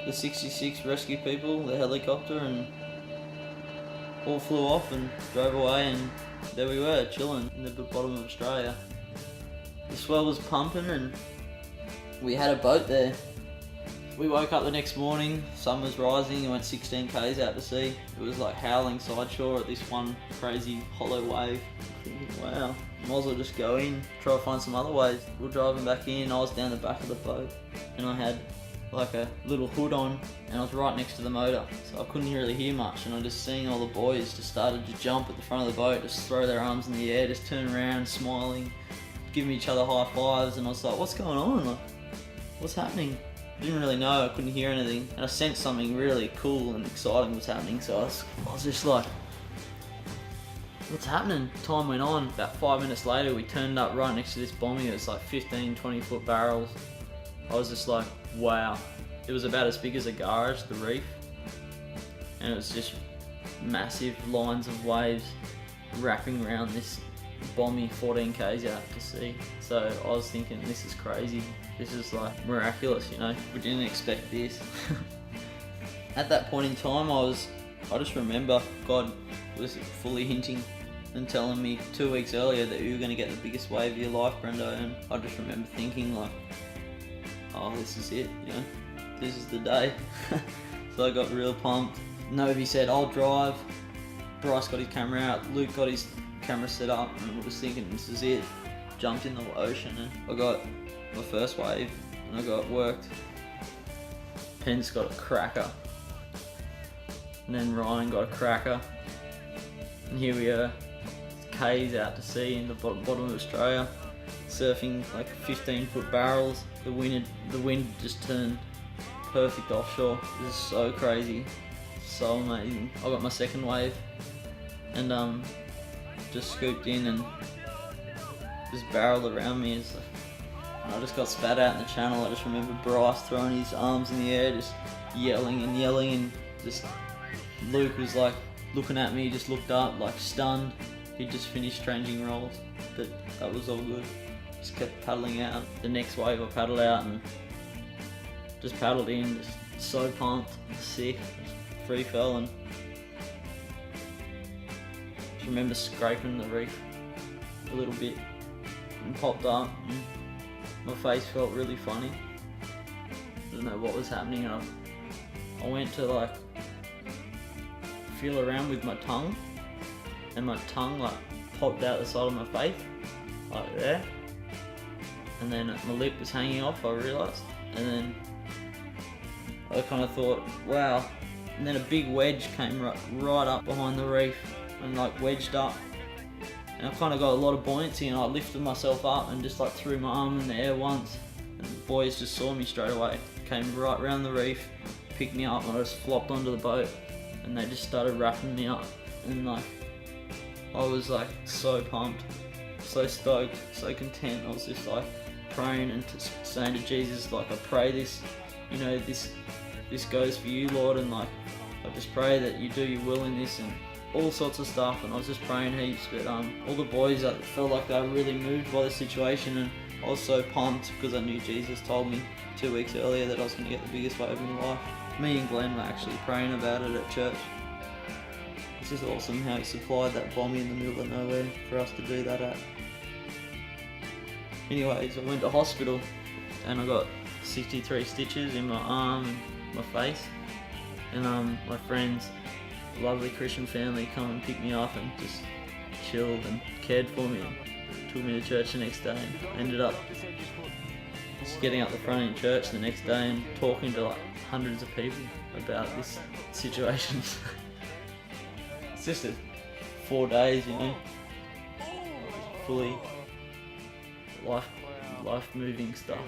the 66 rescue people, the helicopter, and all flew off and drove away, and there we were, chilling in the bottom of Australia. The swell was pumping and we had a boat there. We woke up the next morning, sun was rising, and went 16 k's out to sea. It was like howling sideshore at this one crazy hollow wave. Thinking, wow, might as well just go in, try to find some other ways. We were driving back in, I was down the back of the boat and I had like a little hood on and I was right next to the motor, so I couldn't really hear much, and I just seeing all the boys just started to jump at the front of the boat, just throw their arms in the air, just turn around smiling, giving each other high fives, and I was like, what's going on? Like, what's happening? I didn't really know, I couldn't hear anything, and I sensed something really cool and exciting was happening, so I was just like, what's happening? Time went on. About 5 minutes later we turned up right next to this bombing. It was like 15-20 foot barrels. I was just like, wow. It was about as big as a garage, the reef, and it was just massive lines of waves wrapping around this bomby 14 k's out to sea. So I was thinking, this is crazy. This is like miraculous, you know. We didn't expect this. At that point in time, I just remember God was fully hinting and telling me 2 weeks earlier that you were going to get the biggest wave of your life, Brendo, and I just remember thinking like, oh, this is it, you know, this is the day. So I got real pumped. Novi said, I'll drive. Bryce got his camera out, Luke got his camera set up, and I was thinking, this is it. Jumped in the ocean and I got my first wave and I got worked. Pence got a cracker. And then Ryan got a cracker. And here we are, K's out to sea in the bottom of Australia, surfing like 15-foot barrels. The wind just turned perfect offshore. This is so crazy, so amazing. I got my second wave and just scooped in and just barreled around me. And I just got spat out in the channel. I just remember Bryce throwing his arms in the air, just yelling, and just Luke was like looking at me, just looked up like stunned. He'd just finished changing rolls, but that was all good. Just kept paddling out. The next wave I paddled out and just paddled in, just so pumped, sick, free fell, and just remember scraping the reef a little bit and popped up and my face felt really funny. I don't know what was happening. I went to like feel around with my tongue, and my tongue like popped out the side of my face, like there. And then my lip was hanging off, I realised. And then I kind of thought, wow. And then a big wedge came right up behind the reef and like wedged up. And I kind of got a lot of buoyancy and I lifted myself up and just like threw my arm in the air once. And the boys just saw me straight away. Came right round the reef, picked me up, and I just flopped onto the boat. And they just started wrapping me up. And like, I was like so pumped, so stoked, so content. I was just like praying and saying to Jesus, like, I pray this, you know, this goes for you, Lord, and like, I just pray that you do your will in this, and all sorts of stuff. And I was just praying heaps, but all the boys felt like they were really moved by the situation, and I was so pumped because I knew Jesus told me 2 weeks earlier that I was going to get the biggest wave in my life. Me and Glenn were actually praying about it at church. It's just awesome how he supplied that bomby in the middle of nowhere for us to do that at. Anyways, I went to hospital and I got 63 stitches in my arm and my face. And my friends, lovely Christian family, come and picked me up and just chilled and cared for me and took me to church the next day, and ended up just getting up the front in church the next day and talking to like hundreds of people about this situation. It's just 4 days, you know, fully life moving stuff.